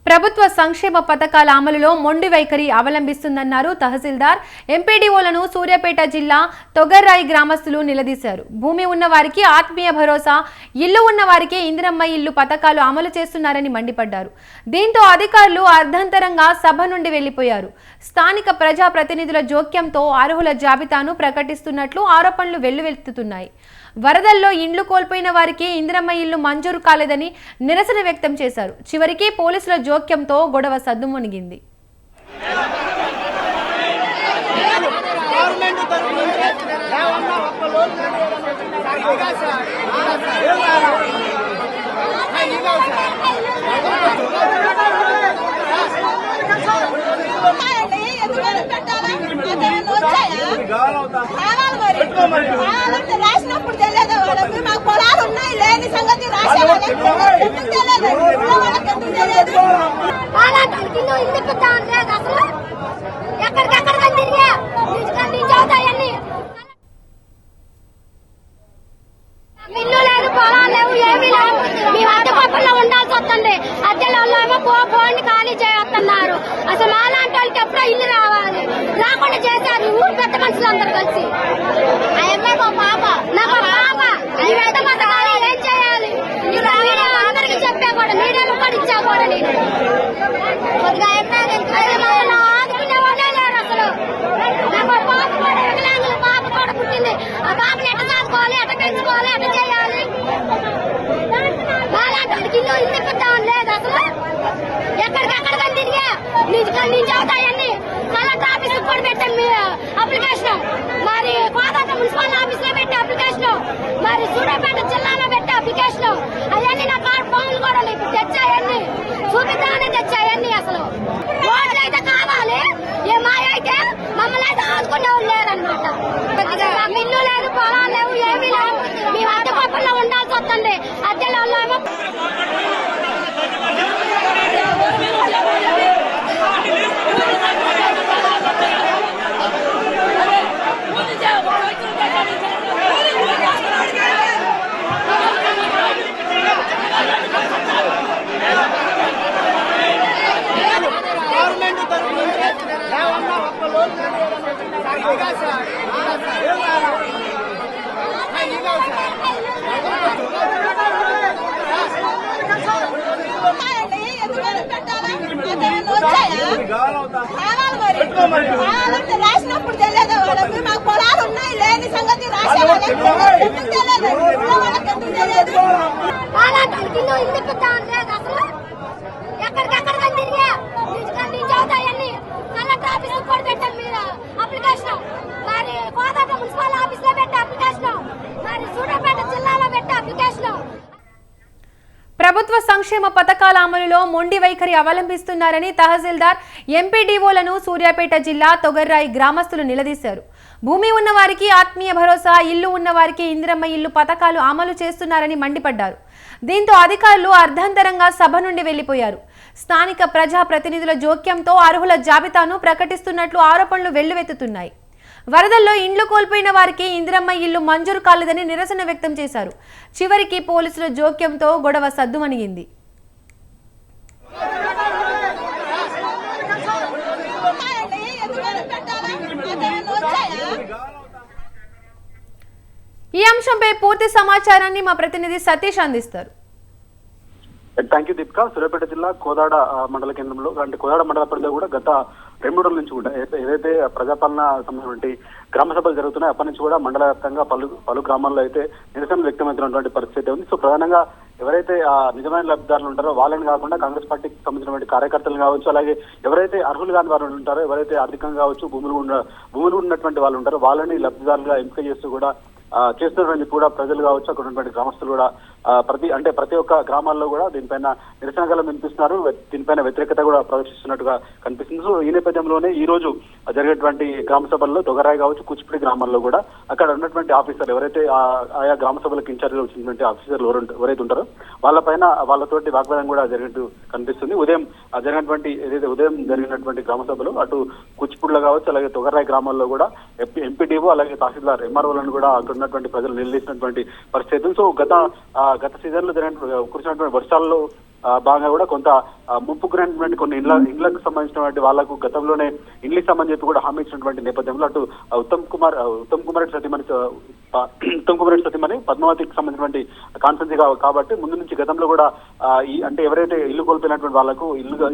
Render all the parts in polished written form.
ప్రభుత్వ సంక్షేమ పథకాల అమలులో మొండి వైఖరి అవలంబిస్తుందన్నారు తహసీల్దార్. ఎంపీడీఓలను సూర్యాపేట జిల్లా తొగర్రాయి గ్రామస్తులు నిలదీశారు. భూమి ఉన్న వారికి ఆత్మీయ భరోసా, ఇల్లు ఉన్న వారికి ఇందిరమ్మ ఇల్లు పథకాలు అమలు చేస్తున్నారని మండిపడ్డారు. దీంతో అధికారులు అర్ధంతరంగా సభ నుండి వెళ్లిపోయారు. స్థానిక ప్రజా ప్రతినిధుల జోక్యంతో అర్హుల జాబితాను ప్రకటిస్తున్నట్లు ఆరోపణలు వెల్లువెత్తుతున్నాయి. వరదల్లో ఇండ్లు కోల్పోయిన వారికి ఇందిరమ్మ ఇల్లు మంజూరు కాలేదని నిరసన వ్యక్తం చేశారు. చివరికి పోలీసుల జోక్యంతో గొడవ సద్దుమణిగింది. రాసినప్పుడు తెలియదు వాళ్ళకి, మాకు పొలాలు ఉన్నాయి లేని సంగతి రాసేది ఎందుకు తెలియదు, వాళ్ళకి ఎందుకు తెలియదు. ఎక్కడికెక్కడ ఇల్లు లేదు, పొలాలు లేవు, ఏమీ లేవు. మేము అద్దె పక్కన ఉండాల్సి వస్తుంది. అద్దెలో ఏమో పోండి ఖాళీ చేస్తున్నారు. అసలు మాలాంటి వాళ్ళకి ఎప్పుడో ఇల్లు రావాలి, రాకుండా చేశారు ఊరు పెద్ద మనుషులందరూ కలిసి. ఏం చేయాలి? అందరికి చెప్పా కూడా, మీడియాలో కూడా ఇచ్చా కూడా. నేను మమ్మల్ని ఆదుకునే వాళ్ళే లేరు అసలు. నాకు పాప కూడా వికలాంగుల పాప కూడా పుట్టింది. ఆ పాపని ఎట్ట చదువుకోవాలి, ఎట్ట పెంచుకోవాలి, ఎట్ట చేయాలి? మాలాంటి వాళ్ళకి ఇల్లు ఇప్పిద్దామని లేదు అసలు. ఎక్కడికెక్కడ తిరిగా నుంచి అవుతాయన్ని కలెక్టర్ ఆఫీస్ కూడా పెట్టాం అప్లికేషన్, మరి కోదాట మున్సిపల్ ఆఫీస్ లో పెట్టే అప్లికేషన్, మరి సూర్యాపేట జిల్లాలో పెట్టే అప్లికేషన్. అవన్నీ నా కార్డు ఫోన్లు కూడా ఇప్పుడు తెచ్చాయన్ని చూపిద్దామని తెచ్చాయన్ని. అసలు రోడ్లు అయితే కావాలి, ఏ మాయ అయితే మమ్మల్ని అయితే ఆదుకునే వాళ్ళు లేరనమాట. మాకు ఇల్లు లేదు, పొలాలు లేవు, ఏమీ లేవు. మేము అద్దె పక్కన ఉండాల్సి వస్తుంది. అద్దెలో ఏమో రాసినప్పుడు తెలియదు వాళ్ళకి, మాకు పొలాలు ఉన్నాయి లేని సంగతి రాసేది ఎందుకు తెలియదు, వాళ్ళకి ఎందుకు తెలియదు. ఎక్కడికెక్కడ తిరిగా నుంచి అవుతాయన్ని కలెక్టర్ ఆఫీస్ కూడా పెట్టాం అప్లికేషన్, మరి కోదాట మున్సిపల్ ఆఫీస్ లో పెట్టే అప్లికేషన్, మరి సూర్యాపేట జిల్లాలో పెట్టే అప్లికేషన్. ప్రభుత్వ సంక్షేమ పథకాల అమలులో మొండి వైఖరి అవలంబిస్తున్నారని తహసీల్దార్, ఎంపీడీఓలను సూర్యాపేట జిల్లా తొగర్రాయి గ్రామస్తులు నిలదీశారు. భూమి ఉన్న వారికి ఆత్మీయ భరోసా, ఇల్లు ఉన్న వారికి ఇందిరమ్మ ఇల్లు పథకాలు అమలు చేస్తున్నారని మండిపడ్డారు. దీంతో అధికారులు అర్ధంతరంగా సభ నుండి వెళ్లిపోయారు. స్థానిక ప్రజా ప్రతినిధుల జోక్యంతో అర్హుల జాబితాను ప్రకటిస్తున్నట్లు ఆరోపణలు వెల్లువెత్తుతున్నాయి. వరదల్లో ఇండ్లు కోల్పోయిన వారికి ఇందిరమ్మ ఇల్లు మంజూరు కాలేదని నిరసన వ్యక్తం చేశారు. చివరికి పోలీసుల జోక్యంతో గొడవ సద్దుమణిగింది. ఈ అంశంపై పూర్తి సమాచారాన్ని మా ప్రతినిధి సతీష్ అందిస్తారు. Thank you Deepika. సూర్యాపేట జిల్లా కోదాడ మండల కేంద్రంలో, అంటే కోదాడ మండల పరిధిలో కూడా గత 2 రోజుల నుంచి కూడా ఏదైతే ప్రజాపాలన సంబంధించిన గ్రామ సభలు జరుగుతున్నాయో అప్పటి నుంచి కూడా మండల వ్యాప్తంగా పలు గ్రామాల్లో అయితే నిరసన వ్యక్తమవుతున్నటువంటి పరిస్థితి ఉంది. సో ప్రధానంగా ఎవరైతే నిజమైన లబ్ధిదారులు ఉంటారో వాళ్ళని కాకుండా కాంగ్రెస్ పార్టీకి సంబంధించినటువంటి కార్యకర్తలు కావచ్చు, అలాగే ఎవరైతే అర్హులు కాని వారు ఉంటారో, ఎవరైతే ఆర్థికంగా కావచ్చు భూములు ఉన్నటువంటి వాళ్ళు ఉంటారో వాళ్ళని లబ్ధిదారులుగా ఎంపిక చేస్తూ కూడా చేస్తున్నటువంటి కూడా ప్రజలు కావచ్చు, అక్కడ ఉన్నటువంటి గ్రామస్తులు కూడా ప్రతి ఒక్క గ్రామాల్లో కూడా దీనిపైన నిరసన గలం వినిపిస్తున్నారు. దీనిపైన వ్యతిరేకత కూడా ప్రదర్శిస్తున్నట్టుగా కనిపిస్తుంది. సో ఈ నేపథ్యంలోనే ఈ రోజు జరిగేటువంటి గ్రామ సభల్లో తొగరాయి కావచ్చు, కూచిపూడి గ్రామాల్లో కూడా అక్కడ ఉన్నటువంటి ఆఫీసర్లు ఎవరైతే ఆయా గ్రామ సభలకు ఇన్ఛార్జ్ వచ్చినటువంటి ఆఫీసర్లు ఎవరైతే ఉంటారో వాళ్ళతోటి వాగ్వాదం కూడా జరిగినట్టు కనిపిస్తుంది. ఉదయం జరిగినటువంటి గ్రామ సభలో అటు కూచిపూడిలో కావచ్చు, అలాగే తొగరాయి గ్రామాల్లో కూడా ఎంపీడీఓ అలాగే తహసీల్దార్ ఎంఆర్ఓలను కూడా అక్కడ ఉన్నటువంటి ప్రజలు నిలదీసినటువంటి పరిస్థితులు. సో గత సీజన్ లో కురిసినటువంటి వర్షాల్లో భాగంగా కూడా కొంత ముప్పుకున్నటువంటి కొన్ని ఇళ్లకు సంబంధించినటువంటి వాళ్లకు గతంలోనే ఇండ్లకి సంబంధించి చెప్పి కూడా హామీ ఇచ్చినటువంటి నేపథ్యంలో అటు ఉత్తమ్ కుమార్ రెడ్డి సతీమణి పద్మావతికి సంబంధించినటువంటి కాన్ఫరెన్స్ కాబట్టి ముందు నుంచి గతంలో కూడా అంటే ఎవరైతే ఇల్లు కోల్పోయినటువంటి వాళ్ళకు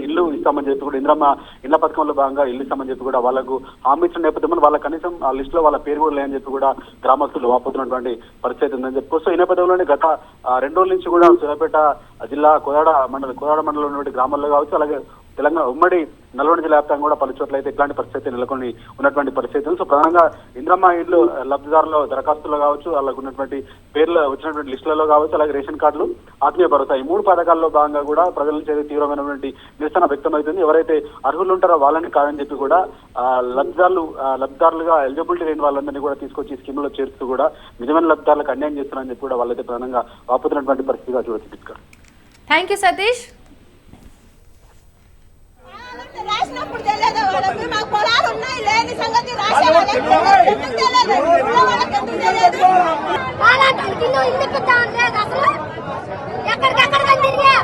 ఇల్లు ఇస్తామని చెప్పి కూడా ఇంద్రమ్మ ఇళ్ల పథకంలో భాగంగా ఇల్లు ఇస్తామని చెప్పి కూడా వాళ్ళకు హామీ ఇచ్చిన నేపథ్యంలో వాళ్ళ కనీసం ఆ లిస్ట్ లో వాళ్ళ పేరు కూడా లేదని చెప్పి కూడా గ్రామస్తులు వాపోతున్నటువంటి పరిస్థితి ఉందని చెప్పుకోవచ్చు. ఈ నేపథ్యంలోనే గత 2 రోజుల నుంచి కూడా సూర్యాపేట జిల్లా కోదాడ మండలంలో ఉన్నటువంటి గ్రామాల్లో కావచ్చు, అలాగే తెలంగాణ ఉమ్మడి నల్గొండ జిల్లా వ్యాప్తంగా కూడా పలు చోట్ల అయితే ఇట్లాంటి పరిస్థితి నెలకొని ఉన్నటువంటి పరిస్థితులు. సో ప్రధానంగా ఇంద్రమ్మ ఇల్లు లబ్ధిదారుల దరఖాస్తులు కావచ్చు, వాళ్ళకు ఉన్నటువంటి పేర్లు వచ్చినటువంటి లిస్టులలో కావచ్చు, అలాగే రేషన్ కార్డులు, ఆత్మీయ భరోసా ఈ 3 పథకాల్లో భాగంగా కూడా ప్రజల నుంచి అయితే తీవ్రమైనటువంటి నిరసన వ్యక్తమవుతుంది. ఎవరైతే అర్హులు ఉంటారో వాళ్ళని కాదని చెప్పి కూడా లబ్ధిదారులుగా ఎలిజిబిలిటీ లేని వాళ్ళందరినీ కూడా తీసుకొచ్చి స్కీమ్ లో చేరుస్తూ కూడా నిజమైన లబ్ధిదారులకు అన్యాయం చేస్తున్నారని చెప్పి కూడా వాళ్ళైతే ప్రధానంగా వాపుతున్నటువంటి పరిస్థితిగా చూడొచ్చు. Thank you Satish. రాసినప్పుడు తెలియదు వాళ్ళకి, మాకు పొలాలు ఉన్నాయి లేని సంగతి రాసేవాళ్ళకి ఎందుకు తెలియదు, వాళ్ళకి ఎందుకు తెలియదు. పోరాటానికి ఇల్లు ఇప్పిద్దామని లేదు అసలు. ఎక్కడికెక్కడ తిరిగా